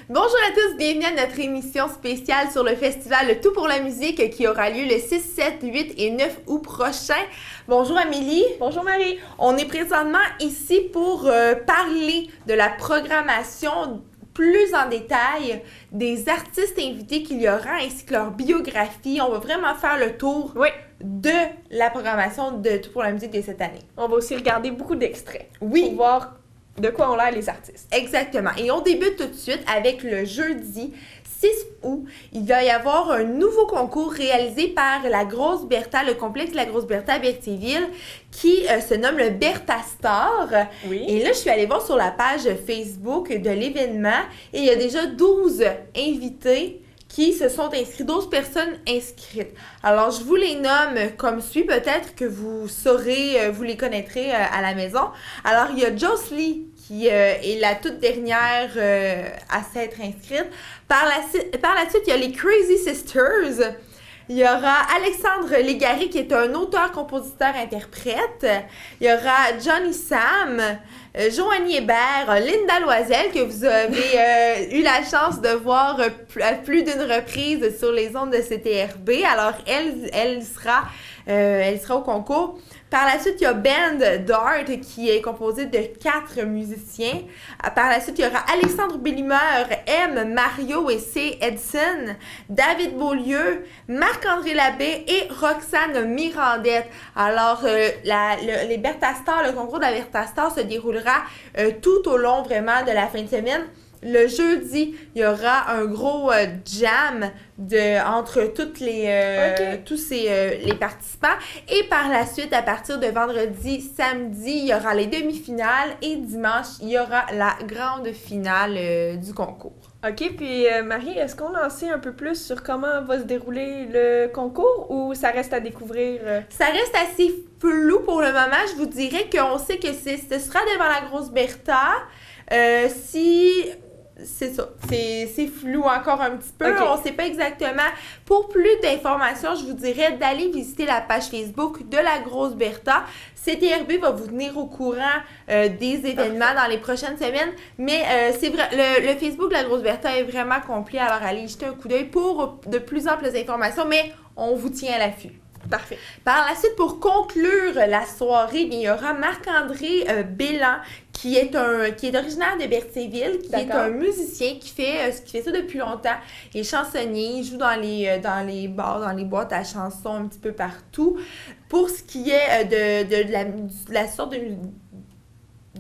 Bonjour à tous, bienvenue à notre émission spéciale sur le festival Tout pour la musique qui aura lieu le 6, 7, 8 et 9 août prochain. Bonjour Amélie. Bonjour Marie. On est présentement ici pour parler de la programmation plus en détail des artistes invités qu'il y aura ainsi que leur biographie. On va vraiment faire le tour de la programmation de Tout pour la musique de cette année. On va aussi regarder beaucoup d'extraits pour voir de quoi ont l'air les artistes. Exactement. Et on débute tout de suite avec le jeudi 6 août. Il va y avoir un nouveau concours réalisé par la Grosse Bertha, le complexe de la Grosse Bertha à Berthierville, qui se nomme le Bertha Star. Oui. Et là, je suis allée voir sur la page Facebook de l'événement et il y a déjà 12 invités qui se sont inscrits, 12 personnes inscrites. Alors, je vous les nomme comme suit. Peut-être que vous saurez, vous les connaîtrez à la maison. Alors, il y a Jocelyn qui est la toute dernière à s'être inscrite. Par la suite, il y a les Crazy Sisters. Il y aura Alexandre Légaré, qui est un auteur, compositeur, interprète. Il y aura Johnny Sam, Joanie Hébert, Linda Loisel, que vous avez eu la chance de voir à plus d'une reprise sur les ondes de CTRB. Alors, elle sera au concours. Par la suite, il y a Band d'Art qui est composé de 4 musiciens. Par la suite, il y aura Alexandre Bellimeur, M, Mario et C, Edson, David Beaulieu, Marc-André Labbé et Roxane Mirandette. Alors, les Bertha Stars, le concours de la Bertha Stars se déroulera tout au long vraiment de la fin de semaine. Le jeudi, il y aura un gros jam entre tous les participants. Et par la suite, à partir de vendredi, samedi, il y aura les demi-finales. Et dimanche, il y aura la grande finale du concours. OK, puis Marie, est-ce qu'on en sait un peu plus sur comment va se dérouler le concours ou ça reste à découvrir? Ça reste assez flou pour le moment. Je vous dirais qu'on sait que ce sera devant la Grosse Bertha. C'est ça. C'est flou encore un petit peu. Okay. On ne sait pas exactement. Pour plus d'informations, je vous dirais d'aller visiter la page Facebook de la Grosse Bertha. CTRB va vous tenir au courant des événements dans les prochaines semaines. Mais c'est vrai, le Facebook de la Grosse Bertha est vraiment complet. Alors, allez y jeter un coup d'œil pour de plus amples informations. Mais on vous tient à l'affût. Parfait. Par la suite, pour conclure la soirée, il y aura Marc-André Bélan, qui est originaire de Berthierville, qui est un musicien qui fait ça depuis longtemps. Il est chansonnier, il joue dans les bars, dans les boîtes à chansons un petit peu partout. Pour ce qui est de la sorte de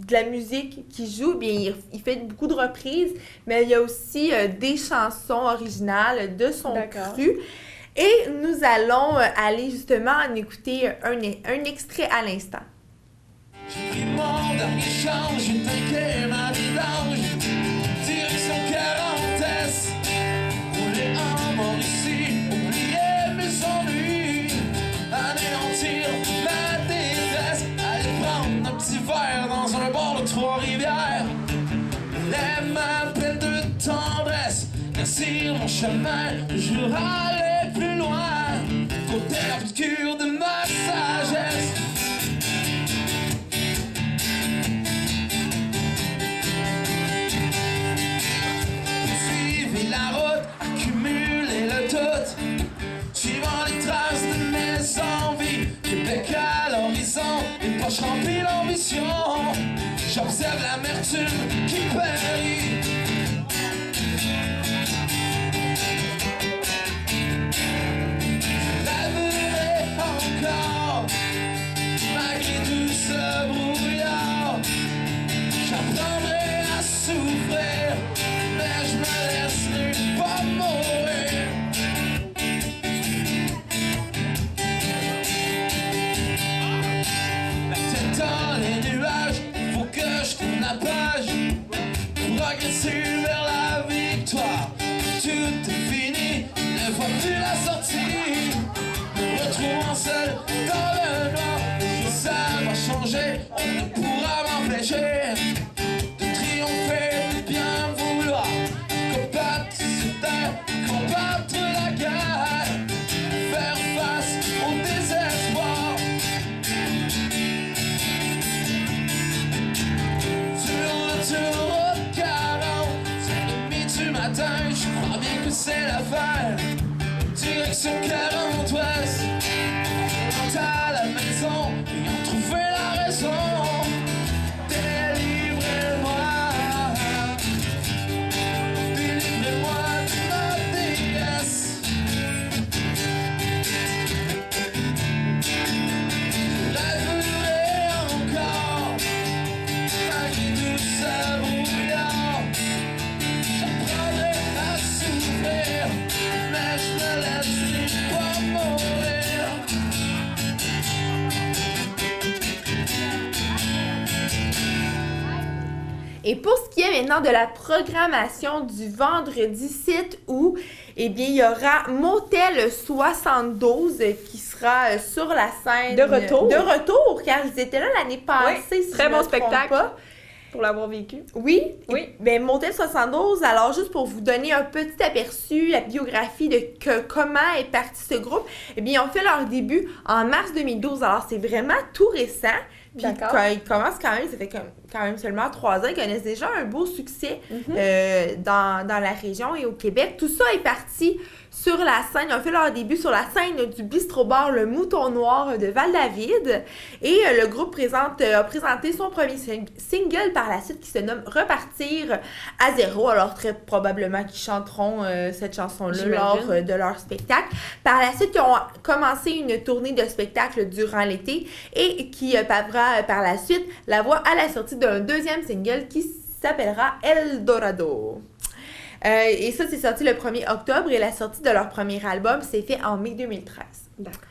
la musique qu'il joue, bien, il fait beaucoup de reprises, mais il y a aussi des chansons originales de son cru. Et nous allons aller justement en écouter un extrait à l'instant. J'ai pris mon dernier change, j'ai taqué ma vidange, direction Carantès, rouler en Mauricie, oublier mes ennuis, anéantir ma détresse, aller prendre un petit verre dans un bar de Trois-Rivières. Elle m'appelle de tendresse, ainsi mon chemin, je aller plus loin, côté obscur de ma sagesse. Suivez la route, accumuler le doute, suivant les traces de mes envies, Québec à l'horizon, une poche remplie d'ambition, j'observe l'amertume qui périt. Malgré tout ce brouillard, j'apprendrai à souffrir, mais je me laisserai pas mourir. La tête dans les nuages, faut que je tourne la page, progresser vers la victoire. Tout est fini, ne vois plus la sortie, me retrouvant seul dans le noir. Ça va changer, on ne pourra m'empêcher de triompher, de bien vouloir combattre cette terre, combattre la guerre, faire face au désespoir. Sur le tour 40, c'est l'ennemi du mal. matin, je crois bien que c'est l'affaire. Direction 40 Ouest. On rentre à la maison et on trouvait la raison. Délivrez-moi de ma déesse. Rêverai encore, malgré tout ce brouillard. J'apprendrai à souffrir, mais je me laisserai pas mourir. Et pour ce qui est maintenant de la programmation du vendredi 7 août, eh bien, il y aura Motel 72 qui sera sur la scène. De retour. De retour, car ils étaient là l'année passée, Oui, si très je bon me trompe spectacle. pas. Pour l'avoir vécu. Oui. Oui. Ben, Motel 72, alors juste pour vous donner un petit aperçu, la biographie de comment est parti ce groupe, eh bien, ils ont fait leur début en mars 2012, alors c'est vraiment tout récent. Puis D'accord. quand ils commencent quand même, ça fait quand même seulement 3 ans, ils connaissent déjà un beau succès dans la région et au Québec. Tout ça est parti sur la scène. Ils ont fait leur début sur la scène du bistrot-bar Le Mouton Noir de Val-David. Et le groupe a présenté son premier single par la suite qui se nomme Repartir à zéro. Alors très probablement qu'ils chanteront cette chanson-là lors de leur spectacle. Par la suite, ils ont commencé une tournée de spectacle durant l'été et qui pavera par la suite la voie à la sortie d'un deuxième single qui s'appellera El Dorado. Et ça, c'est sorti le 1er octobre et la sortie de leur premier album s'est fait en mai 2013. D'accord.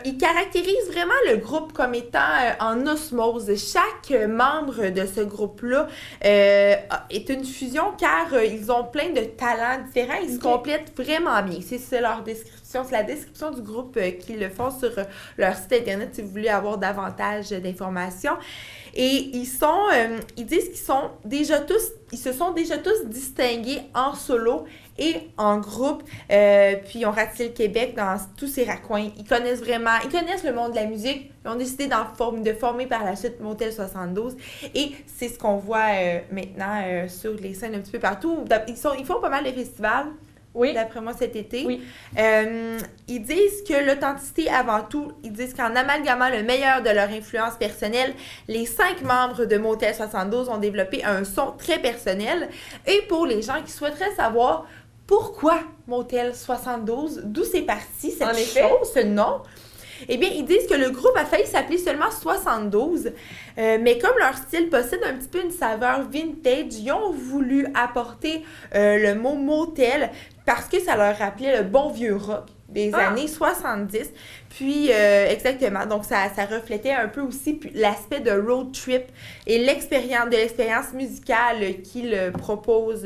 Ils caractérisent vraiment le groupe comme étant en osmose. Chaque membre de ce groupe-là est une fusion car ils ont plein de talents différents. Ils se complètent vraiment bien. C'est leur description, c'est la description du groupe qu'ils le font sur leur site internet si vous voulez avoir davantage d'informations. Et ils disent qu'ils se sont déjà tous distingués en solo et en groupe. Puis ils ont ratissé le Québec dans tous ses raccoins. Ils connaissent le monde de la musique. Ils ont décidé de former par la suite Motel 72. Et c'est ce qu'on voit maintenant sur les scènes un petit peu partout. Ils font pas mal de festivals. Oui. D'après moi, cet été. Oui. Ils disent que l'authenticité avant tout, ils disent qu'en amalgamant le meilleur de leur influence personnelle, les 5 membres de Motel 72 ont développé un son très personnel. Et pour les gens qui souhaiteraient savoir pourquoi Motel 72, d'où c'est parti cette chose, ce nom, eh bien, ils disent que le groupe a failli s'appeler seulement 72, mais comme leur style possède un petit peu une saveur vintage, ils ont voulu apporter le mot motel parce que ça leur rappelait le bon vieux rock des années 70. Puis, exactement, donc ça reflétait un peu aussi l'aspect de road trip et l'expérience musicale qu'il propose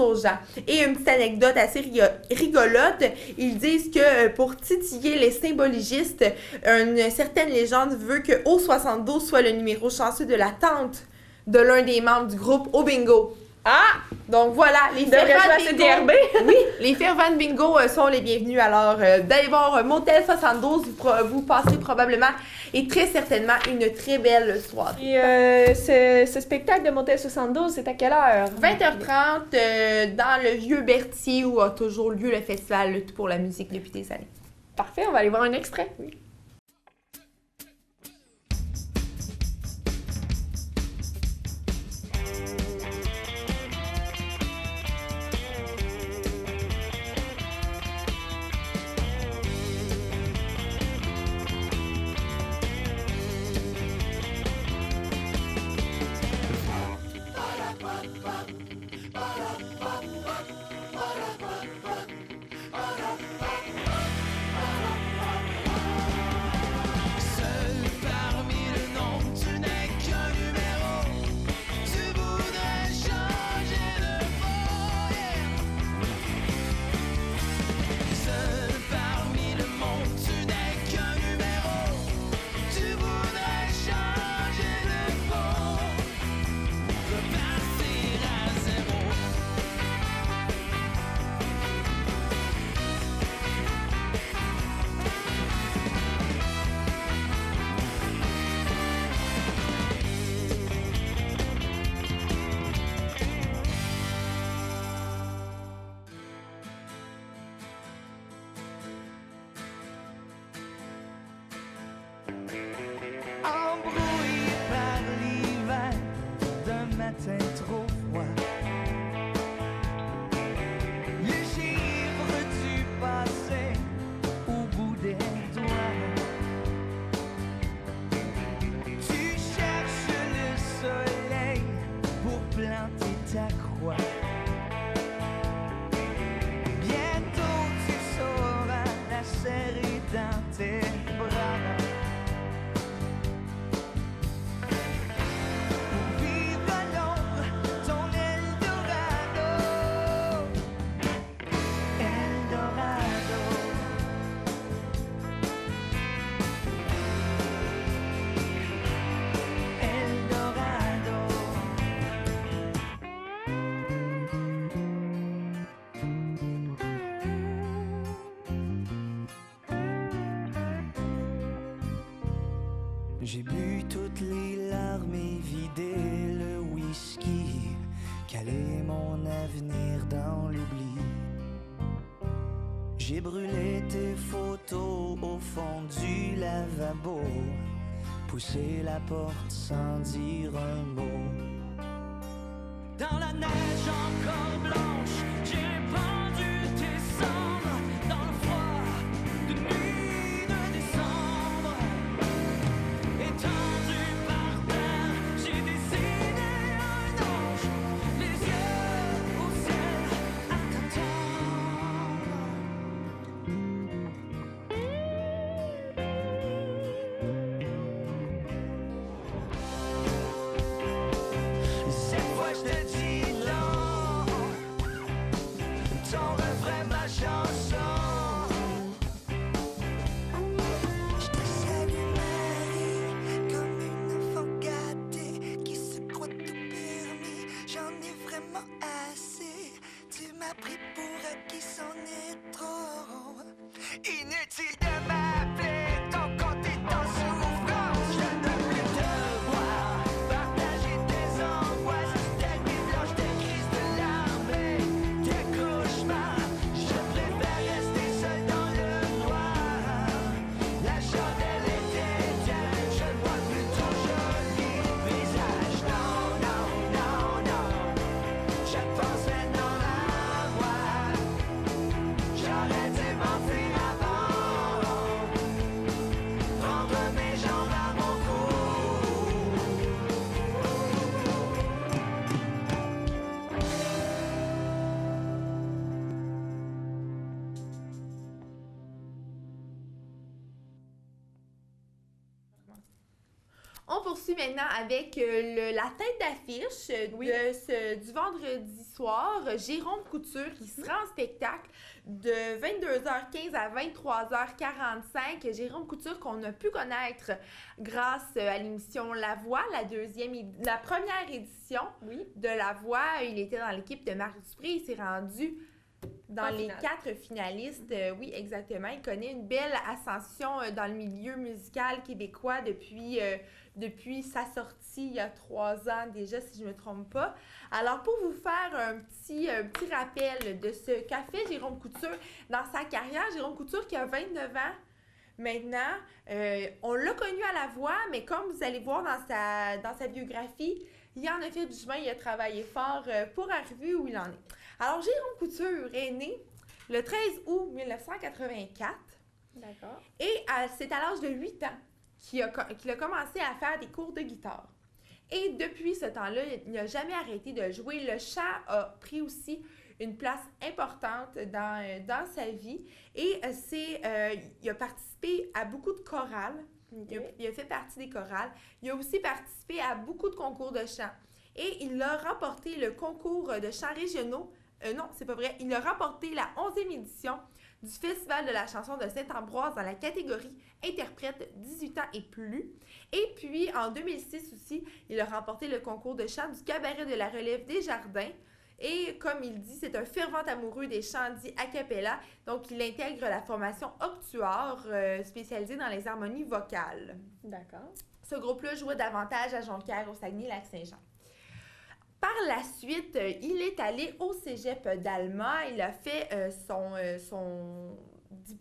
aux gens. Et une petite anecdote assez rigolote, ils disent que pour titiller les symbologistes, une certaine légende veut que O72 soit le numéro chanceux de la tante de l'un des membres du groupe au bingo. Ah! Donc voilà, les fervents de bingo. CDRB. Oui, les fervents de bingo sont les bienvenus. Alors, d'aller voir Motel 72, vous passez probablement et très certainement une très belle soirée. Et ce spectacle de Motel 72, c'est à quelle heure? 20h30 dans le vieux Berthier où a toujours lieu le festival Le Tout pour la musique depuis des années. Parfait, on va aller voir un extrait. Oui. J'ai bu toutes les larmes et vidé le whisky, calé mon avenir dans l'oubli. J'ai brûlé tes photos au fond du lavabo, poussé la porte sans dire un mot. Dans la neige encore blanche, j'ai répandu tes cendres dans le froid de nuit de décembre. Étendu par terre, j'ai dessiné un ange, les yeux au ciel à t'attendre. Cette fois je te dis non, ton refrain, ma chanson. Je te salue Marie, comme une enfant gâtée qui se croit tout permis. J'en ai vraiment assez. Tu m'as pris pour acquis, c'en est trop. Inutile de m'appeler, ton compte est en souffrance. Je ne veux plus te voir partager tes angoisses, tes nuits blanches, tes crises de larmes et tes cauchemars. Je préfère rester seul dans le noir. La chandelle est éteinte, je ne vois plus ton joli visage. Non, non, non, non, je pense maintenant l'avoir. J'aurais dû m'enfuir avant, prendre mes jambes à mon cou. On poursuit maintenant avec la tête d'affiche du vendredi soir, Jérôme Couture, qui sera en spectacle de 22h15 à 23h45. Jérôme Couture qu'on a pu connaître grâce à l'émission La Voix, la première édition de La Voix. Il était dans l'équipe de Marie Dupré, il s'est rendu dans les 4 finalistes. Oui, exactement. Il connaît une belle ascension dans le milieu musical québécois depuis sa sortie il y a 3 ans déjà, si je ne me trompe pas. Alors, pour vous faire un petit rappel de ce qu'a fait Jérôme Couture dans sa carrière, Jérôme Couture qui a 29 ans maintenant, on l'a connu à La Voix, mais comme vous allez voir dans sa biographie, il en a fait du chemin, il a travaillé fort pour arriver où il en est. Alors, Jérôme Couture est né le 13 août 1984. D'accord. Et c'est à l'âge de 8 ans qu'il a commencé à faire des cours de guitare. Et depuis ce temps-là, il n'a jamais arrêté de jouer. Le chant a pris aussi une place importante dans sa vie. Et il a participé à beaucoup de chorales. Okay. Il a fait partie des chorales. Il a aussi participé à beaucoup de concours de chant. Et il a remporté le concours de chants régionaux. Non, c'est pas vrai. Il a remporté la 11e édition du Festival de la chanson de Saint-Ambroise dans la catégorie interprète 18 ans et plus. Et puis, en 2006 aussi, il a remporté le concours de chant du Cabaret de la Relève des Jardins. Et comme il dit, c'est un fervent amoureux des chants dits a cappella. Donc, il intègre la formation Octuor, spécialisée dans les harmonies vocales. D'accord. Ce groupe-là jouait davantage à Jonquière, au Saguenay-Lac-Saint-Jean. Par la suite, il est allé au cégep d'Alma. Il a fait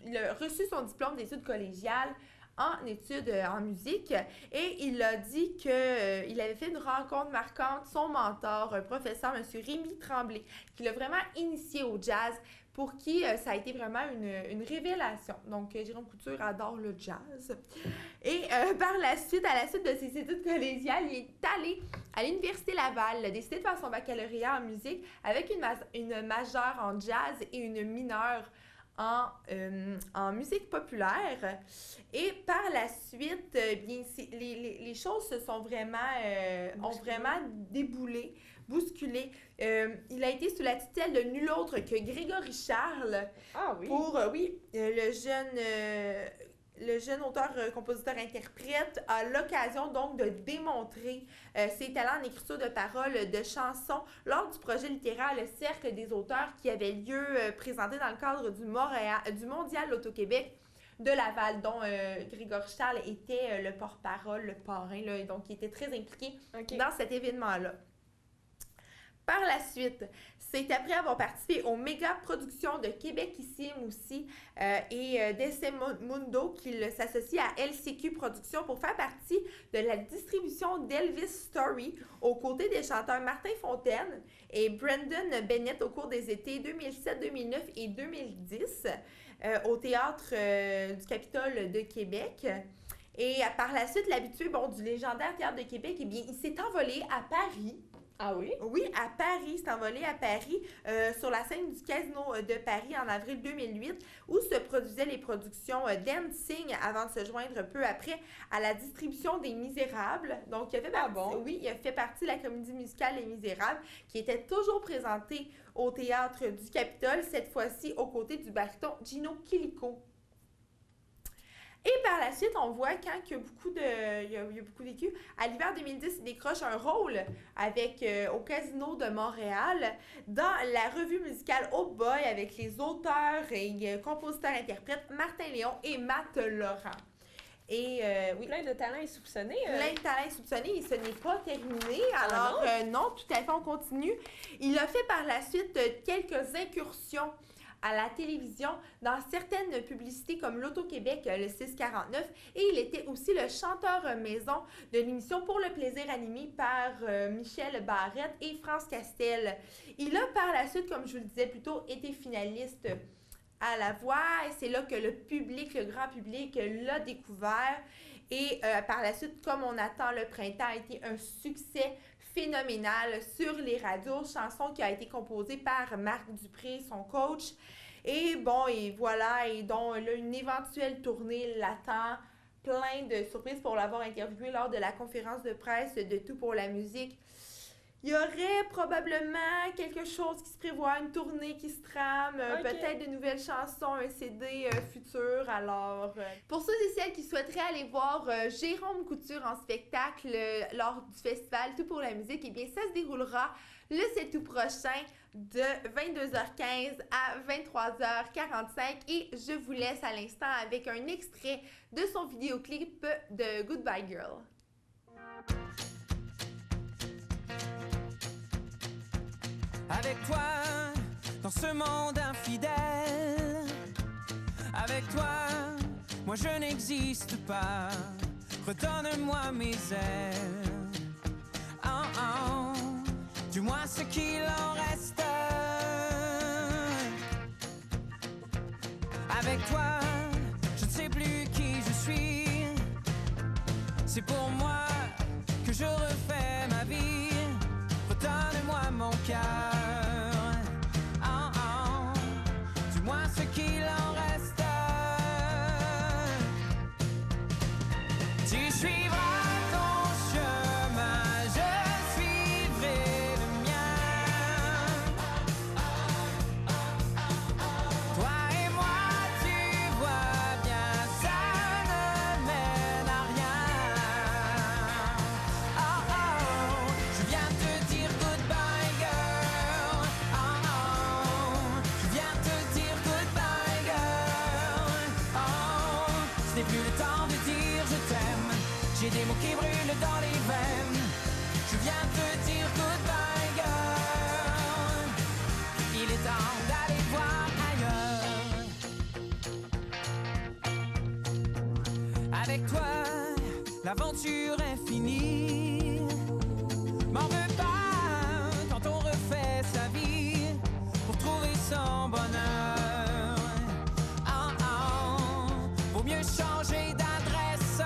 il a reçu son diplôme d'études collégiales en études en musique et il a dit qu'il avait fait une rencontre marquante, son mentor, un professeur, M. Rémi Tremblay, qui l'a vraiment initié au jazz, pour qui ça a été vraiment une révélation. Donc, Jérôme Couture adore le jazz. Et par la suite, à la suite de ses études collégiales, il est allé à l'Université Laval. Il a décidé de faire son baccalauréat en musique avec une majeure en jazz et une mineure en musique populaire. Et par la suite, bien, les choses se sont vraiment, ont vraiment déboulé, bousculé. Il a été sous la tutelle de nul autre que Grégory Charles. Ah oui. Pour, le jeune auteur, compositeur, interprète a l'occasion donc de démontrer ses talents en écriture de paroles, de chansons lors du projet littéraire Le Cercle des auteurs qui avait lieu présenté dans le cadre du Mondial Auto-Québec de Laval, dont Grégory Charles était le porte-parole, le parrain, là, donc il était très impliqué dans cet événement-là. Par la suite, c'est après avoir participé aux méga productions de Québecissime aussi et d'Essai Mundo qu'il s'associe à LCQ Productions pour faire partie de la distribution d'Elvis Story aux côtés des chanteurs Martin Fontaine et Brandon Bennett au cours des étés 2007, 2009 et 2010 au Théâtre du Capitole de Québec. Et par la suite, l'habitué du légendaire Théâtre de Québec, eh bien, il s'est envolé à Paris. Ah oui? Oui, à Paris. Il s'est envolé à Paris, sur la scène du Casino de Paris en avril 2008, où se produisaient les productions Dancing avant de se joindre peu après à la distribution des Misérables. Donc, il a fait partie, oui, il a fait partie de la comédie musicale Les Misérables, qui était toujours présentée au Théâtre du Capitole, cette fois-ci aux côtés du baryton Gino Chilico. Et par la suite, on voit quand il y a beaucoup vécu. À l'hiver 2010, il décroche un rôle avec au Casino de Montréal dans la revue musicale Oh Boy avec les auteurs et compositeurs-interprètes Martin Léon et Matt Laurent. Et oui. Plein de talents insoupçonnés. Plein de talents insoupçonnés et ce n'est pas terminé. Alors non, tout à fait, on continue. Il a fait par la suite quelques incursions à la télévision dans certaines publicités comme l'Auto-Québec, le 649, et il était aussi le chanteur maison de l'émission Pour le plaisir animé par Michel Barrette et France Castel. Il a par la suite, comme je vous le disais plus tôt, été finaliste à La Voix et c'est là que le public, le grand public l'a découvert et par la suite, comme on attend le printemps, a été un succès phénoménal sur les radios, chanson qui a été composée par Marc Dupré, son coach. Et bon, et voilà, et donc là, une éventuelle tournée l'attend, plein de surprises pour l'avoir interviewé lors de la conférence de presse de Tout pour la musique. Il y aurait probablement quelque chose qui se prévoit, une tournée qui se trame, peut-être de nouvelles chansons, un CD futur. Alors, pour ceux et celles qui souhaiteraient aller voir Jérôme Couture en spectacle lors du festival Tout pour la musique, eh bien, ça se déroulera le 7 août prochain de 22h15 à 23h45 et je vous laisse à l'instant avec un extrait de son vidéoclip de Goodbye Girl. Avec toi, dans ce monde infidèle. Avec toi, moi je n'existe pas. Redonne-moi mes ailes. Oh oh, dis-moi ce qu'il en reste. Avec toi, je ne sais plus qui je suis. C'est pour moi que je refais ma vie. Redonne-moi mon cœur. Oh oh, dis-moi ce qu'il en reste. Tu suivras ton chemin, je suivrai le mien. Toi et moi, tu vois bien, ça ne mène à rien. Oh oh, je viens te dire goodbye girl. Oh oh, je viens te dire goodbye girl. Oh, ce n'est plus le temps de dire je t'aime. J'ai des mots qui brûlent dans les veines. Je viens te dire goodbye girl. Il est temps d'aller voir ailleurs. Avec toi, l'aventure est finie. M'en veux pas quand on refait sa vie pour trouver son bonheur. Oh oh, vaut mieux changer d'adresse.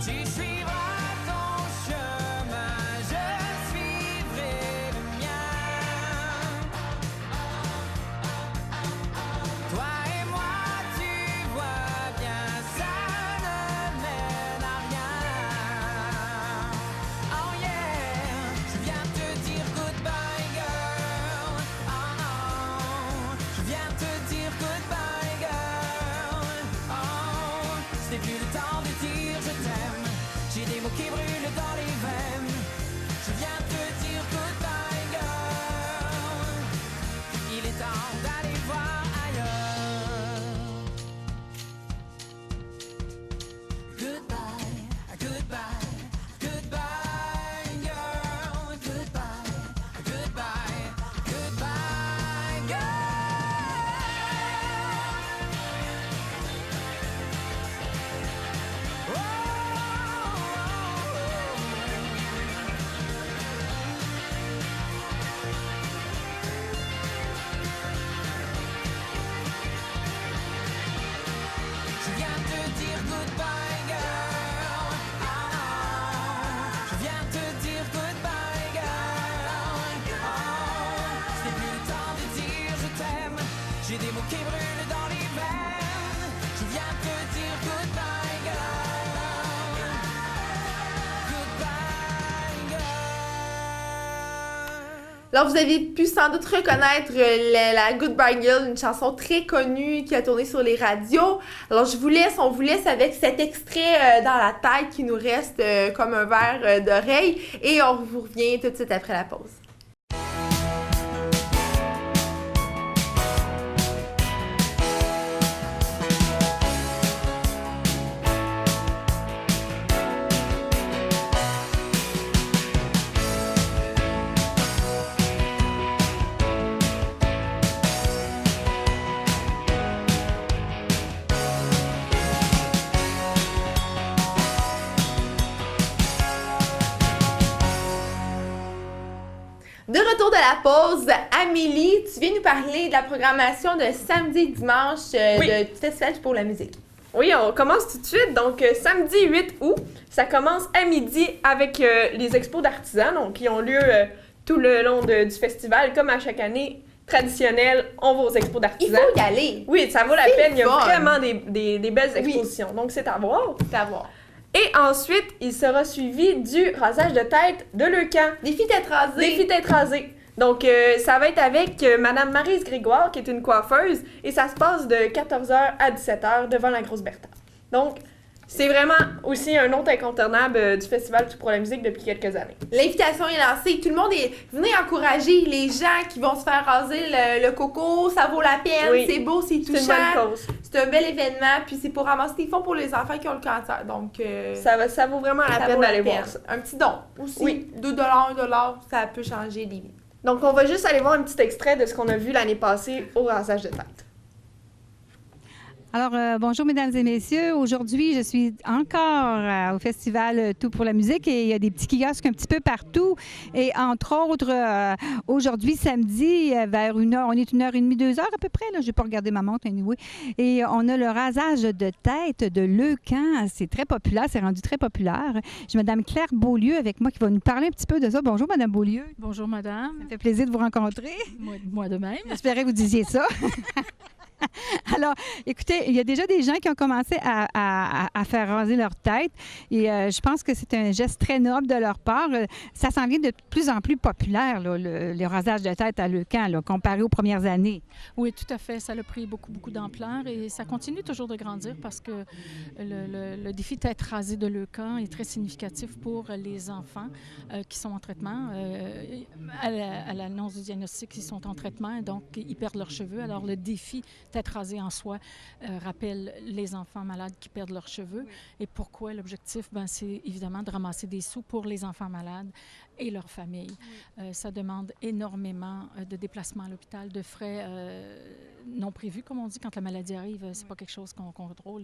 Tu suivras ton chemin, je suivrai le mien. Toi et moi, tu vois bien, ça ne mène à rien. Oh yeah, je viens te dire goodbye girl. Oh oh, je viens te dire goodbye girl. Oh, ce n'est plus le temps de dire je t'aime. Alors, vous avez pu sans doute reconnaître la Goodbye Girl, une chanson très connue qui a tourné sur les radios. Alors, on vous laisse avec cet extrait dans la tête qui nous reste comme un verre d'oreille et on vous revient tout de suite après la pause. De retour de la pause, Amélie, tu viens nous parler de la programmation de samedi et dimanche du Festival pour la musique. Oui, on commence tout de suite. Donc, samedi 8 août, ça commence à midi avec les expos d'artisans, donc qui ont lieu tout le long du festival. Comme à chaque année, traditionnel, on va aux expos d'artisans. Il faut y aller. Oui, ça vaut la peine. Il y a vraiment des belles expositions. Oui. Donc, c'est à voir. C'est à voir. Et ensuite, il sera suivi du rasage de tête de Leucan. Défi d'être rasé. Défi d'être rasé. Donc, ça va être avec Madame Maryse Grégoire, qui est une coiffeuse, et ça se passe de 14h à 17h devant la Grosse Bertha. Donc, c'est vraiment aussi un autre incontournable du Festival Tout pour la musique depuis quelques années. L'invitation est lancée. Tout le monde venez encourager les gens qui vont se faire raser le coco. Ça vaut la peine. Oui. C'est beau, c'est touchant. C'est une bonne cause. C'est un bel événement. Puis c'est pour ramasser des fonds pour les enfants qui ont le cancer. Donc, ça vaut vraiment la peine d'aller voir ça. Un petit don aussi. Oui. 2 $, 1 $, ça peut changer des vies. Donc, on va juste aller voir un petit extrait de ce qu'on a vu l'année passée au rasage de tête. Alors, bonjour mesdames et messieurs. Aujourd'hui, je suis encore au Festival Tout pour la musique et il y a des petits kiosques un petit peu partout. Et entre autres, aujourd'hui, samedi, vers 1h, on est 1h30, 2h à peu près. Là, je n'ai pas regardé ma montre, anyway. Et on a le rasage de tête de Leucan. C'est très populaire, c'est rendu très populaire. J'ai Mme Claire Beaulieu avec moi qui va nous parler un petit peu de ça. Bonjour Mme Beaulieu. Bonjour madame. Ça me fait plaisir de vous rencontrer. Moi de même. J'espérais que vous disiez ça. Alors, écoutez, il y a déjà des gens qui ont commencé à faire raser leur tête et je pense que c'est un geste très noble de leur part. Ça s'en vient de plus en plus populaire, là, le rasage de tête à Leucan, là, comparé aux premières années. Oui, tout à fait. Ça a pris beaucoup d'ampleur et ça continue toujours de grandir parce que le défi tête rasée de Leucan est très significatif pour les enfants qui sont en traitement. À l'annonce du diagnostic, ils sont en traitement, donc ils perdent leurs cheveux. Alors, le défi tête rasée en soi rappelle les enfants malades qui perdent leurs cheveux. Oui. Et pourquoi l'objectif? C'est évidemment de ramasser des sous pour les enfants malades et leurs familles. Oui. Ça demande énormément de déplacements à l'hôpital, de frais non prévus, comme on dit, quand la maladie arrive. C'est pas quelque chose qu'on contrôle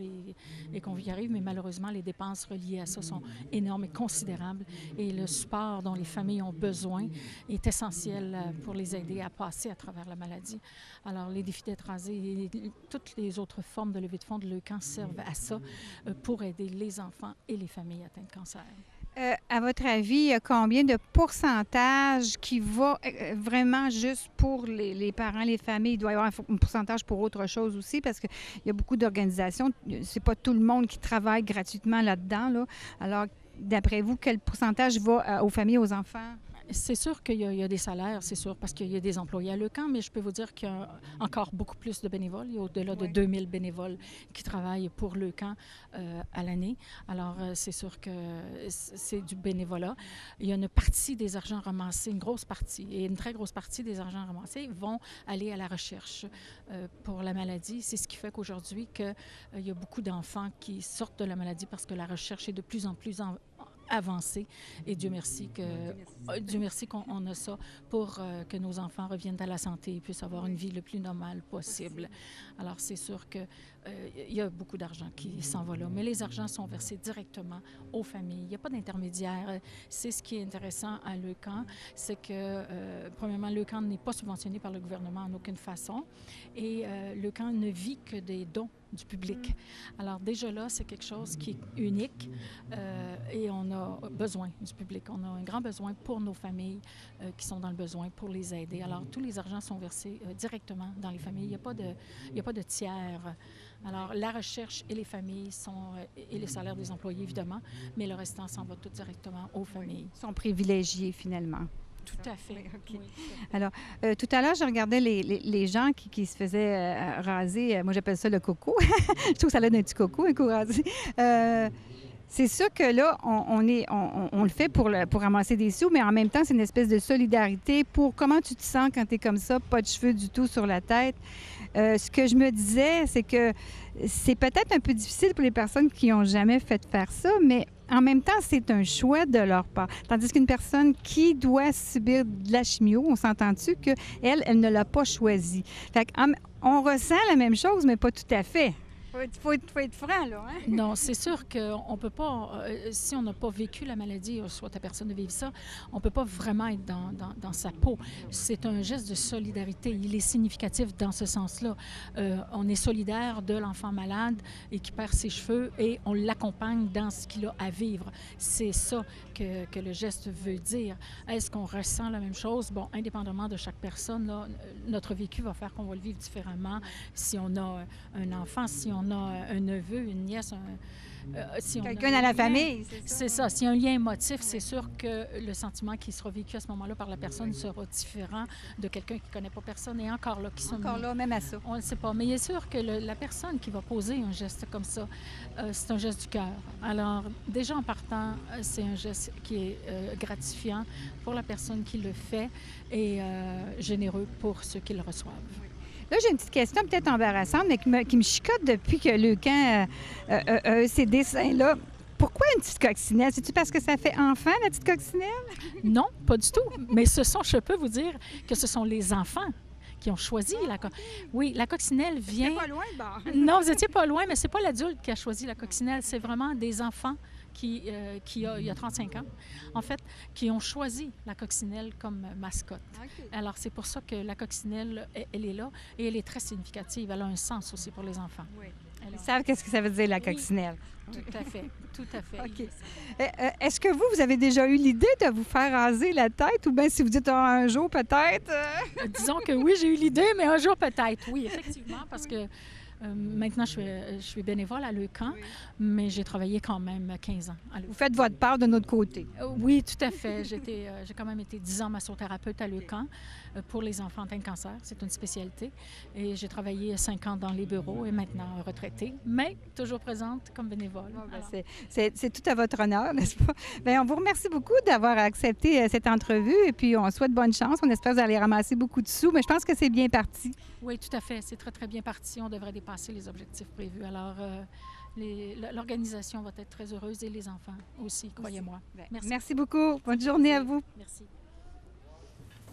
et qu'on y arrive, mais malheureusement, les dépenses reliées à ça sont énormes et considérables. Et le support dont les familles ont besoin est essentiel pour les aider à passer à travers la maladie. Alors, les défis d'être rasés et toutes les autres formes de levée de fonds de Leucan servent à ça pour aider les enfants et les familles atteintes de cancer. À votre avis, il y a combien de pourcentage qui va vraiment juste pour les parents, les familles? Il doit y avoir un pourcentage pour autre chose aussi parce qu'il y a beaucoup d'organisations. C'est pas tout le monde qui travaille gratuitement là-dedans. Là. Alors, d'après vous, quel pourcentage va aux familles, aux enfants? C'est sûr qu'il y a des salaires, c'est sûr, parce qu'il y a des employés à Leucan, mais je peux vous dire qu'il y a encore beaucoup plus de bénévoles. Il y a au-delà de 2000 bénévoles qui travaillent pour Leucan à l'année. Alors, c'est sûr que c'est du bénévolat. Il y a une partie des argents ramassés, une grosse partie, et une très grosse partie des argents ramassés vont aller à la recherche pour la maladie. C'est ce qui fait qu'aujourd'hui, il y a beaucoup d'enfants qui sortent de la maladie parce que la recherche est de plus en plus avancée. Et Dieu merci qu'on a ça pour que nos enfants reviennent à la santé et puissent avoir une vie le plus normale possible. Alors, c'est sûr qu'il y a beaucoup d'argent qui s'en va là, mais les argents sont versés directement aux familles. Il n'y a pas d'intermédiaire. C'est ce qui est intéressant à Leucan, c'est que, premièrement, Leucan n'est pas subventionné par le gouvernement en aucune façon et Leucan ne vit que des dons du public. Alors déjà là, c'est quelque chose qui est unique et on a besoin du public. On a un grand besoin pour nos familles qui sont dans le besoin, pour les aider. Alors tous les argents sont versés directement dans les familles. Il n'y a pas de tiers. Alors la recherche et les familles et les salaires des employés évidemment, mais le restant s'en va tout directement aux familles. Ils sont privilégiés finalement. Tout à fait. Oui, OK. Oui, tout à fait. Alors, tout à l'heure, je regardais les gens qui se faisaient raser. Moi, j'appelle ça le coco. Je trouve que ça a l'air d'un petit coco, un coup rasé. C'est sûr que là, on le fait pour ramasser des sous, mais en même temps, c'est une espèce de solidarité pour comment tu te sens quand tu es comme ça, pas de cheveux du tout sur la tête. Ce que je me disais, c'est que c'est peut-être un peu difficile pour les personnes qui n'ont jamais fait faire ça, mais en même temps, c'est un choix de leur part. Tandis qu'une personne qui doit subir de la chimio, on s'entend-tu qu'elle, elle ne l'a pas choisi. Fait on ressent la même chose, mais pas tout à fait. Faut être franc, là. Hein? Non, c'est sûr qu'on ne peut pas, si on n'a pas vécu la maladie, soit ta personne de vivre ça, on ne peut pas vraiment être dans sa peau. C'est un geste de solidarité. Il est significatif dans ce sens-là. On est solidaire de l'enfant malade et qui perd ses cheveux et on l'accompagne dans ce qu'il a à vivre. C'est ça que le geste veut dire. Est-ce qu'on ressent la même chose? Bon, indépendamment de chaque personne, là, notre vécu va faire qu'on va le vivre différemment. Si on a un enfant, si on a un neveu, une nièce, si on Quelqu'un a dans la un lien, famille, c'est ça. S'il y a un lien émotif, c'est sûr que le sentiment qui sera vécu à ce moment-là par la personne sera différent de quelqu'un qui ne connaît pas personne et encore là, qui sont Encore là, même à ça. on ne sait pas, mais il est sûr que la personne qui va poser un geste comme ça, c'est un geste du cœur. Alors, déjà en partant, c'est un geste qui est gratifiant pour la personne qui le fait et généreux pour ceux qui le reçoivent. Là, j'ai une petite question peut-être embarrassante, mais qui me chicote depuis que Leucan a ces dessins-là. Pourquoi une petite coccinelle? C'est-tu parce que ça fait enfant, la petite coccinelle? Non, pas du tout. Mais je peux vous dire que ce sont les enfants qui ont choisi Oui, la coccinelle vient... Pas loin, bon. Non, vous étiez pas loin, mais c'est pas l'adulte qui a choisi la coccinelle, c'est vraiment des enfants il y a 35 ans, en fait, qui ont choisi la coccinelle comme mascotte. OK. Alors, c'est pour ça que la coccinelle, elle est là et elle est très significative. Elle a un sens aussi pour les enfants. Oui. Alors, Ils savent qu'est-ce que ça veut dire, la coccinelle. tout à fait, tout à fait. OK. Est-ce que vous avez déjà eu l'idée de vous faire raser la tête ou bien si vous dites un jour peut-être? Disons que oui, j'ai eu l'idée, mais un jour peut-être, oui, effectivement, parce que maintenant, je suis bénévole à Leucan, mais j'ai travaillé quand même 15 ans à Leucan. Vous faites votre part de notre côté. Oui, tout à fait. J'ai quand même été 10 ans massothérapeute à Leucan pour les enfants atteints de cancer. C'est une spécialité. Et j'ai travaillé 5 ans dans les bureaux et maintenant retraitée, mais toujours présente comme bénévole. C'est tout à votre honneur, n'est-ce pas? Bien, on vous remercie beaucoup d'avoir accepté cette entrevue et puis on souhaite bonne chance. On espère que vous allez ramasser beaucoup de sous, mais je pense que c'est bien parti. Oui, tout à fait. C'est très, très bien parti. On devrait dépasser les objectifs prévus. Alors, l'organisation va être très heureuse et les enfants aussi, croyez-moi. Merci beaucoup. Bonne journée à vous. Merci.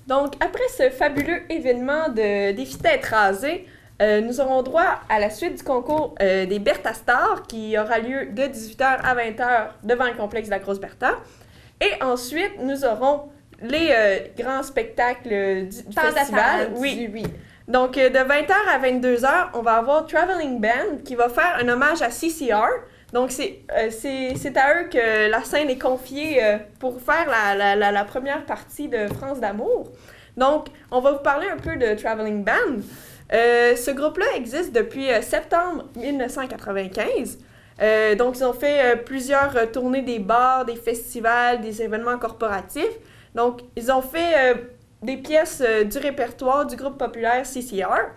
Donc, après ce fabuleux événement de défi tête rasée, nous aurons droit à la suite du concours des Bertha Stars qui aura lieu de 18h à 20h devant le complexe de la Grosse Bertha. Et ensuite, nous aurons les grands spectacles du festival. Oui. Donc, de 20h à 22h, on va avoir Traveling Band qui va faire un hommage à CCR. Donc, c'est à eux que la scène est confiée pour faire la première partie de France d'amour. Donc, on va vous parler un peu de Traveling Band. Ce groupe-là existe depuis septembre 1995. Donc, ils ont fait plusieurs tournées des bars, des festivals, des événements corporatifs. Donc, ils ont fait des pièces du répertoire du groupe populaire CCR.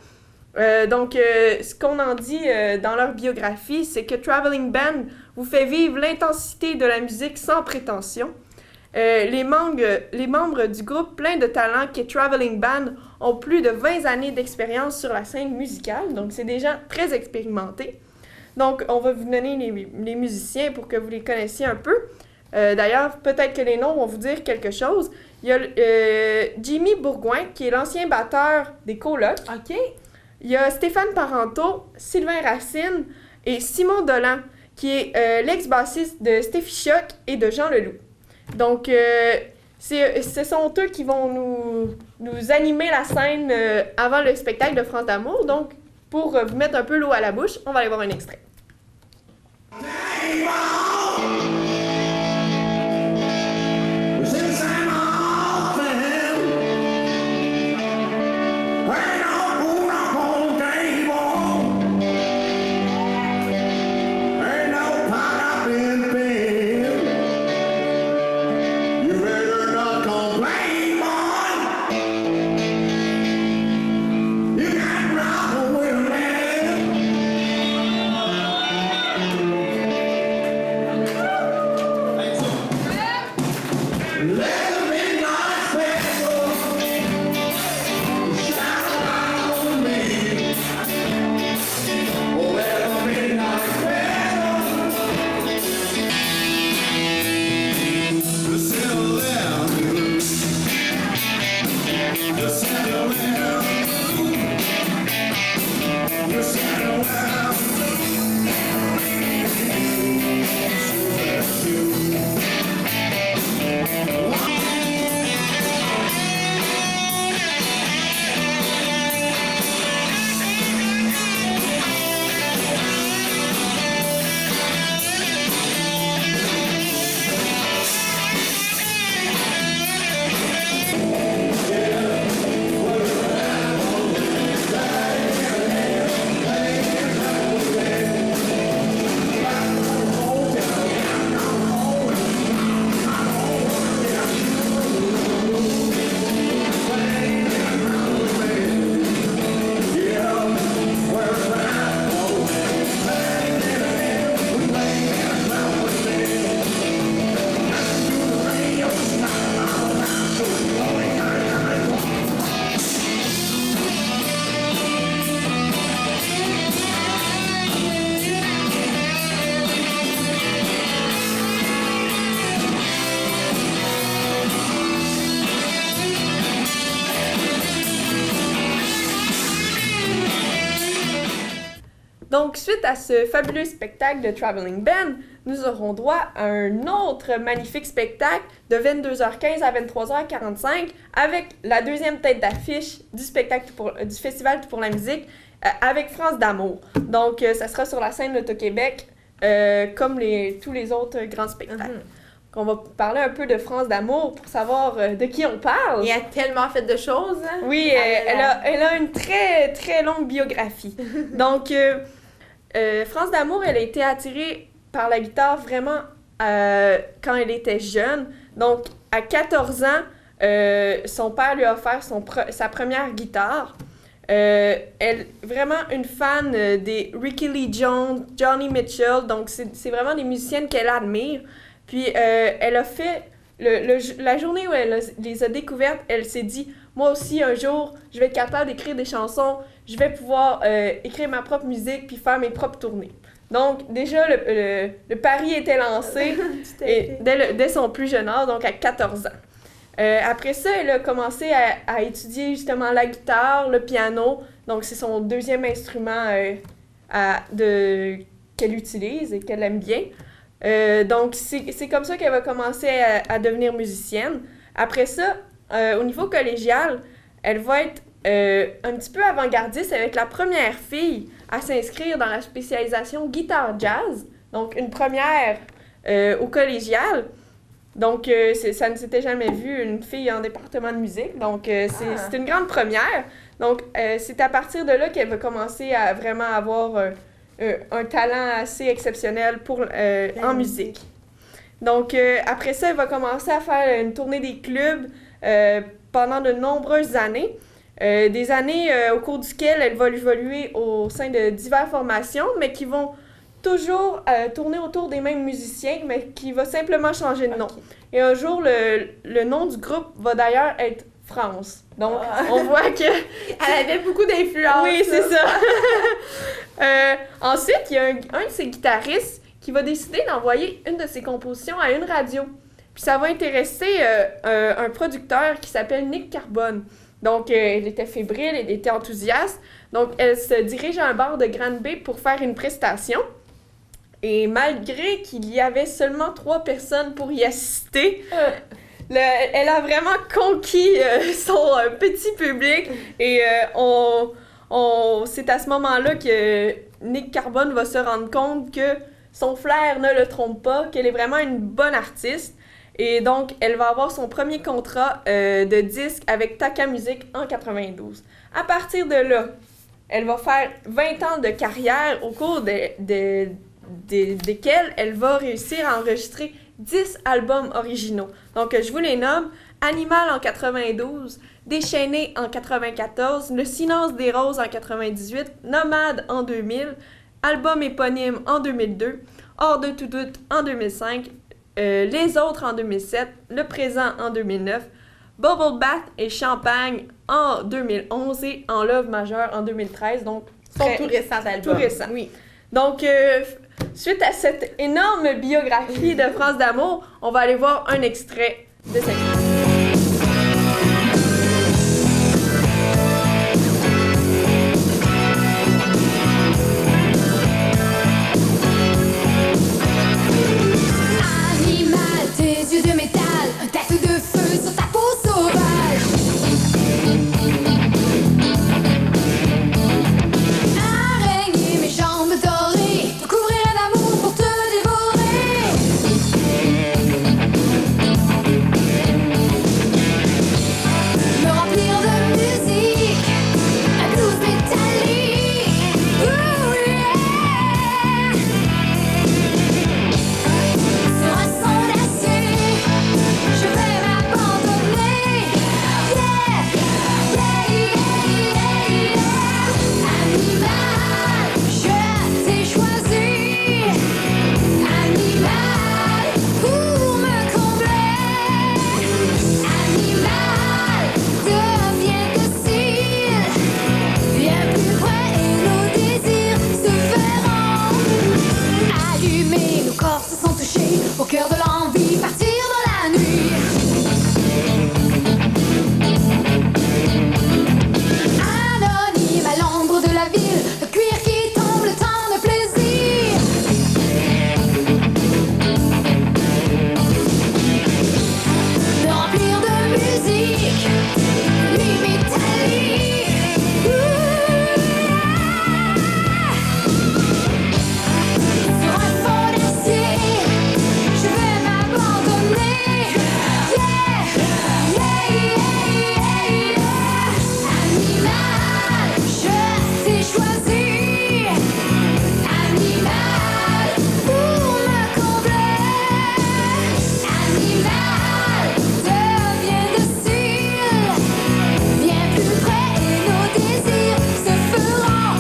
Ce qu'on en dit dans leur biographie, c'est que Traveling Band vous fait vivre l'intensité de la musique sans prétention. Les membres du groupe plein de talent qui est Traveling Band ont plus de 20 années d'expérience sur la scène musicale, donc c'est des gens très expérimentés. Donc, on va vous donner les musiciens pour que vous les connaissiez un peu. D'ailleurs, peut-être que les noms vont vous dire quelque chose. Il y a Jimmy Bourgoin, qui est l'ancien batteur des Colocs. OK. Il y a Stéphane Parenteau, Sylvain Racine et Simon Dolan, qui est l'ex-bassiste de Steffi Choc et de Jean Leloup. Donc, ce sont eux qui vont nous animer la scène avant le spectacle de France d'amour. Donc, pour vous mettre un peu l'eau à la bouche, on va aller voir un extrait. You better not complain, boy. Donc, suite à ce fabuleux spectacle de Traveling Band, nous aurons droit à un autre magnifique spectacle de 22h15 à 23h45 avec la deuxième tête d'affiche du spectacle du Festival Tout pour la musique avec France d'amour. Donc, ça sera sur la scène d'Auto-Québec comme tous les autres grands spectacles. On va parler un peu de France d'amour pour savoir de qui on parle. Il a tellement fait de choses. Hein? Oui, elle a une très, très longue biographie. Donc, France d'amour, elle a été attirée par la guitare vraiment quand elle était jeune. Donc, à 14 ans, son père lui a offert sa première guitare. Elle vraiment une fan des Ricky Lee Jones, Johnny Mitchell. Donc, c'est vraiment des musiciennes qu'elle admire. Puis, elle a fait, la journée où elle les a découvertes, elle s'est dit, moi aussi, un jour, je vais être capable d'écrire des chansons, je vais pouvoir écrire ma propre musique puis faire mes propres tournées. Donc, déjà, le pari était lancé dès son plus jeune âge, donc à 14 ans. Après ça, elle a commencé à étudier justement la guitare, le piano. Donc, c'est son deuxième instrument qu'elle utilise et qu'elle aime bien. Donc, c'est comme ça qu'elle va commencer à devenir musicienne. Après ça, au niveau collégial, elle va être un petit peu avant-gardiste avec la première fille à s'inscrire dans la spécialisation guitare-jazz. Donc, une première au collégial. Donc, ça ne s'était jamais vu, une fille en département de musique. Donc, c'est une grande première. Donc, c'est à partir de là qu'elle va commencer à vraiment avoir un talent assez exceptionnel en musique. Donc, après ça, elle va commencer à faire une tournée des clubs pendant de nombreuses années. Des années au cours duquel elle va évoluer au sein de diverses formations, mais qui vont toujours tourner autour des mêmes musiciens, mais qui va simplement changer de nom. Et un jour, le nom du groupe va d'ailleurs être France. Donc, on voit que... Elle avait beaucoup d'influence. Oui, c'est ça. Ensuite, il y a un de ses guitaristes qui va décider d'envoyer une de ses compositions à une radio. Puis ça va intéresser un producteur qui s'appelle Nick Carbone. Donc, elle était fébrile, elle était enthousiaste. Donc, elle se dirige à un bar de Granby pour faire une prestation. Et malgré qu'il y avait seulement 3 personnes pour y assister, elle a vraiment conquis son petit public. Et c'est à ce moment-là que Nick Carbone va se rendre compte que son flair ne le trompe pas, qu'elle est vraiment une bonne artiste. Et donc, elle va avoir son premier contrat de disque avec Taka Music en 92. À partir de là, elle va faire 20 ans de carrière au cours desquels elle va réussir à enregistrer 10 albums originaux. Donc, je vous les nomme. Animal en 92, Déchaîné en 94, Le silence des roses en 98, Nomade en 2000, album éponyme en 2002, Hors de tout doute en 2005, Les autres en 2007, Le présent en 2009, Bubble Bath et Champagne en 2011 et En Love Majeur en 2013. Donc, Son tout récent album. Tout récent. Oui. Donc, suite à cette énorme biographie de France d'amour, on va aller voir un extrait de cette Animal, tes yeux de métal, un tatou de feu sur ta peau sauvage. Araignée, mes jambes dorées, te couvrir d'amour pour te dévorer. Me remplir de musique, un blues métallique. Ooh, yeah. Sur un son d'acier, je vais m'abandonner. Yeah, yeah, yeah, yeah. Animal, je t'ai choisi. Animal, pour me combler. Animal, deviens docile. Viens plus près et nos désirs se feront. Allumés, nos corps se sont touchés. Au cœur de l'envie, partir dans la nuit. Anonyme à l'ombre de la ville, le cuir qui tombe, le temps de plaisir. Me remplir de musique, nuit métallique. Sur un fond d'acier, je vais m'abandonner. Yeah, yeah, yeah, yeah. Animal, je t'ai choisi. Animal, pour me combler. Animal, deviens docile. Viens plus près et nos désirs se feront.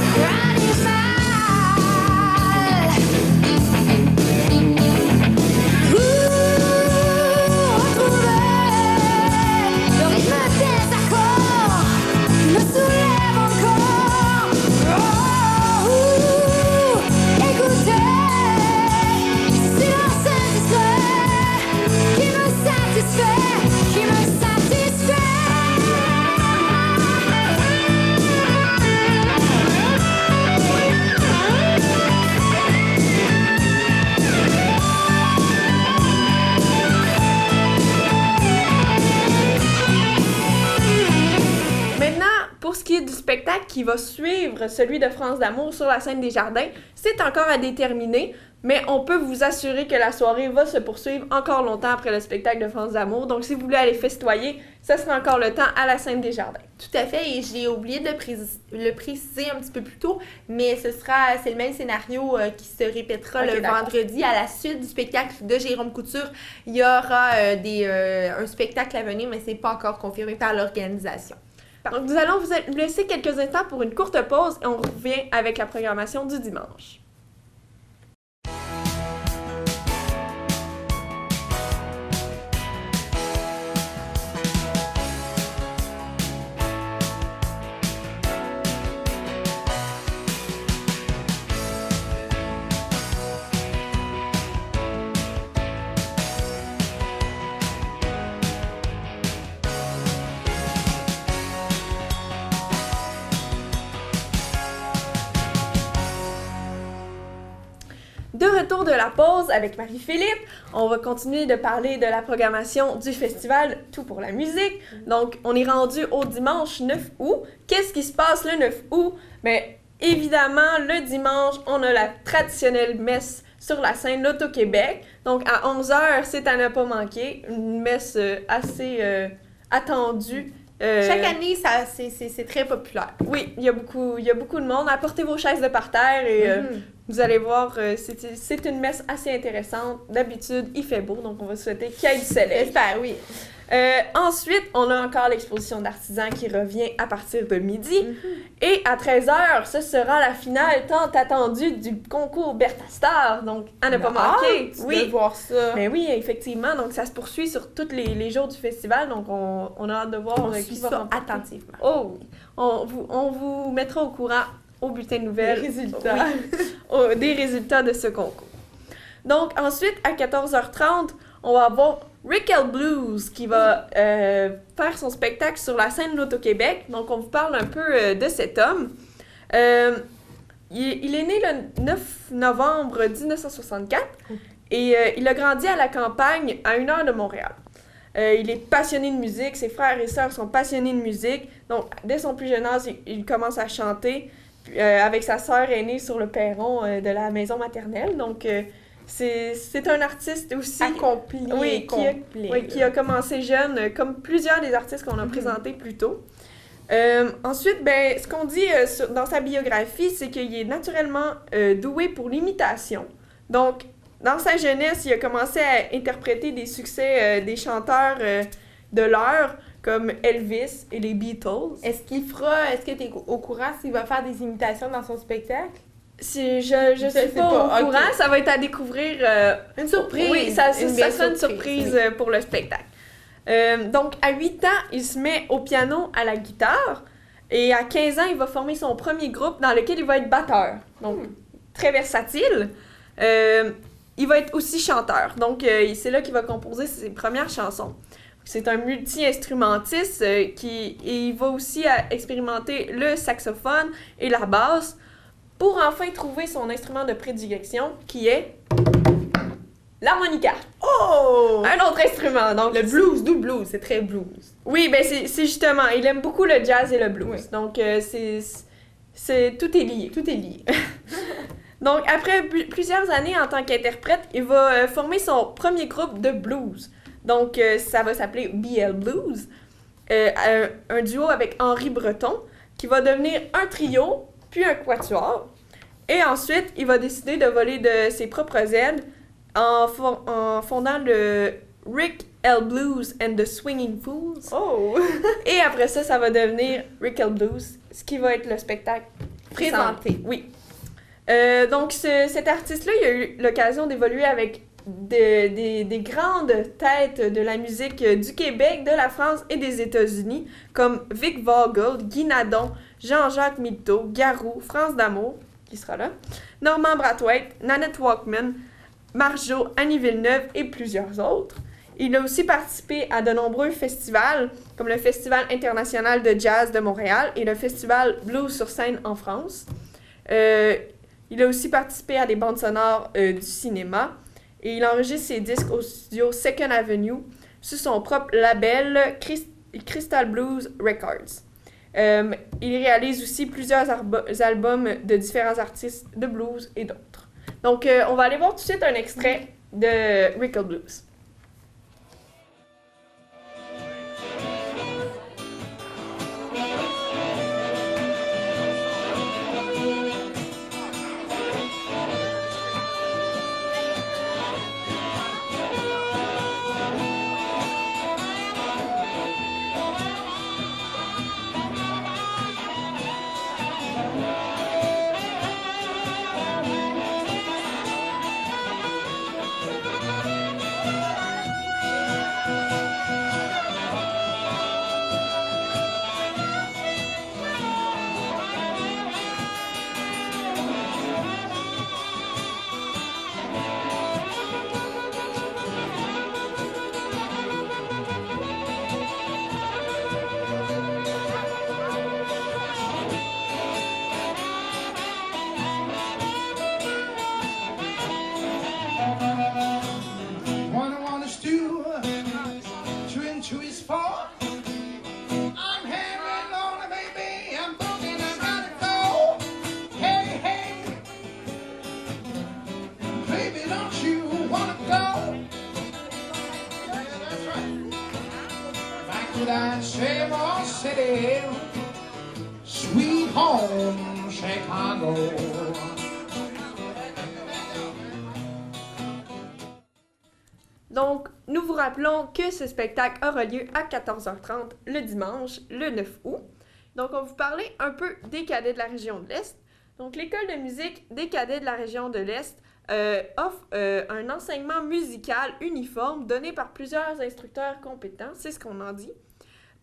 Retrouver le rythme des accords qui me soulève encore. Écoutez ce silence indiscret qui me satisfait, qui me satisfait. Maintenant, pour ce qui est du spectacle qui va suivre celui de France d'amour sur la scène des Jardins, c'est encore à déterminer, mais on peut vous assurer que la soirée va se poursuivre encore longtemps après le spectacle de France d'amour. Donc, si vous voulez aller festoyer, ça sera encore le temps à la scène des Jardins. Tout à fait, et j'ai oublié de le préciser un petit peu plus tôt, mais c'est le même scénario qui se répétera Ok, le d'accord. vendredi à la suite du spectacle de Jérôme Couture. Il y aura un spectacle à venir, mais c'est pas encore confirmé par l'organisation. Donc, nous allons vous laisser quelques instants pour une courte pause et on revient avec la programmation du dimanche. De retour de la pause avec Marie-Philippe, on va continuer de parler de la programmation du festival Tout pour la musique. Donc, on est rendu au dimanche 9 août. Qu'est-ce qui se passe le 9 août? Bien, évidemment, le dimanche, on a la traditionnelle messe sur la scène L'Auto-Québec. Donc, à 11h, c'est à ne pas manquer. Une messe assez attendue. Chaque année, c'est très populaire. Oui, il y a beaucoup de monde. Apportez vos chaises de parterre et Vous allez voir, c'est une messe assez intéressante. D'habitude, il fait beau, donc on va souhaiter qu'il y ait du soleil. J'espère, oui. Ensuite, on a encore l'exposition d'artisans qui revient à partir de midi. Et à 13h, ce sera la finale tant attendue du concours Bertha Star. Donc, à ne pas manquer. Oui, de voir ça. Mais oui, effectivement. Donc, ça se poursuit sur tous les jours du festival. Donc, on a hâte de voir On qui suit va ça remporter. attentivement. Oh oui. On vous mettra au courant au bulletin de nouvelles. Les résultats. Oui, des résultats de ce concours. Donc, ensuite, à 14h30, on va avoir Rickel Blues qui va faire son spectacle sur la scène L'Auto-Québec. Donc, on vous parle un peu de cet homme. Il est né le 9 novembre 1964 et il a grandi à la campagne à 1 heure de Montréal. Il est passionné de musique, ses frères et sœurs sont passionnés de musique. Donc, dès son plus jeune âge, il commence à chanter avec sa sœur aînée sur le perron de la maison maternelle. Donc, c'est un artiste aussi Accompli. oui, complet, qui a commencé jeune, comme plusieurs des artistes qu'on a présentés plus tôt. Ensuite, ben, ce qu'on dit dans sa biographie, c'est qu'il est naturellement doué pour l'imitation. Donc, dans sa jeunesse, il a commencé à interpréter des succès des chanteurs de l'heure, comme Elvis et les Beatles. Est-ce que tu es au courant s'il va faire des imitations dans son spectacle? Si je suis pas au courant, ok. ça va être à découvrir. Une surprise. Oui, ça belle sera une surprise pour le spectacle. Donc, à 8 ans, il se met au piano, à la guitare. Et à 15 ans, il va former son premier groupe dans lequel il va être batteur. Donc, très versatile. Il va être aussi chanteur. Donc, c'est là qu'il va composer ses premières chansons. C'est un multi-instrumentiste et il va aussi expérimenter le saxophone et la basse pour enfin trouver son instrument de prédilection qui est l'harmonica. Oh! Un autre instrument. Donc, Le blues, du blues, c'est très blues. Oui, ben c'est justement, il aime beaucoup le jazz et le blues. Oui. Donc, tout est lié. Tout est lié. Donc, après plusieurs années en tant qu'interprète, il va former son premier groupe de blues. Donc, ça va s'appeler BL Blues. Un duo avec Henri Breton, qui va devenir un trio, puis un quatuor. Et ensuite, il va décider de voler de ses propres ailes en fondant le Rick L. Blues and the Swinging Fools. Oh! Et après ça, ça va devenir Rick L. Blues, ce qui va être le spectacle Présenté. Oui. Donc, cet artiste-là, il a eu l'occasion d'évoluer avec des grandes têtes de la musique du Québec, de la France et des États-Unis, comme Vic Vogel, Guy Nadon, Jean-Jacques Milteau, Garou, France d'Amour, qui sera là, Normand Brathwaite, Nanette Walkman, Marjo, Annie Villeneuve et plusieurs autres. Il a aussi participé à de nombreux festivals, comme le Festival international de jazz de Montréal et le Festival Blues sur scène en France. Il a aussi participé à des bandes sonores du cinéma et il enregistre ses disques au studio Second Avenue sous son propre label Crystal Blues Records. Il réalise aussi plusieurs albums de différents artistes de blues et d'autres. Donc, on va aller voir tout de suite un extrait de Rickel Blues. That same old city, sweet home Chicago. Donc, nous vous rappelons que ce spectacle aura lieu à 14h30 le dimanche, le 9 août. Donc, on va vous parler un peu des cadets de la région de l'Est. Donc, l'école de musique des cadets de la région de l'Est offre un enseignement musical uniforme donné par plusieurs instructeurs compétents, c'est ce qu'on en dit.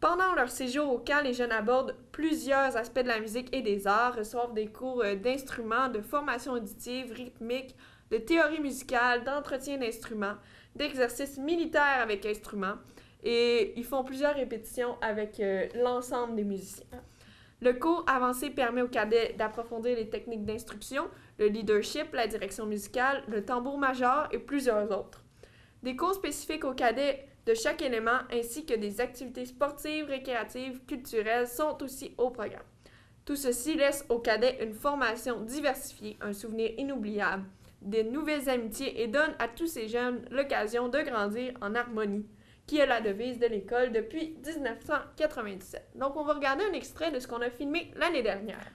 Pendant leur séjour au camp, les jeunes abordent plusieurs aspects de la musique et des arts, reçoivent des cours d'instruments, de formation auditive, rythmique, de théorie musicale, d'entretien d'instruments, d'exercices militaires avec instruments, et ils font plusieurs répétitions avec l'ensemble des musiciens. Le cours avancé permet aux cadets d'approfondir les techniques d'instruction, le leadership, la direction musicale, le tambour major et plusieurs autres. Des cours spécifiques aux cadets de chaque élément ainsi que des activités sportives, récréatives, culturelles sont aussi au programme. Tout ceci laisse aux cadets une formation diversifiée, un souvenir inoubliable, des nouvelles amitiés et donne à tous ces jeunes l'occasion de grandir en harmonie, qui est la devise de l'école depuis 1997. Donc, on va regarder un extrait de ce qu'on a filmé l'année dernière.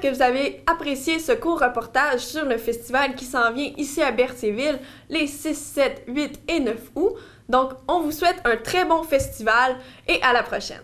Que vous avez apprécié ce court reportage sur le festival qui s'en vient ici à Berthierville les 6, 7, 8 et 9 août. Donc, on vous souhaite un très bon festival et à la prochaine.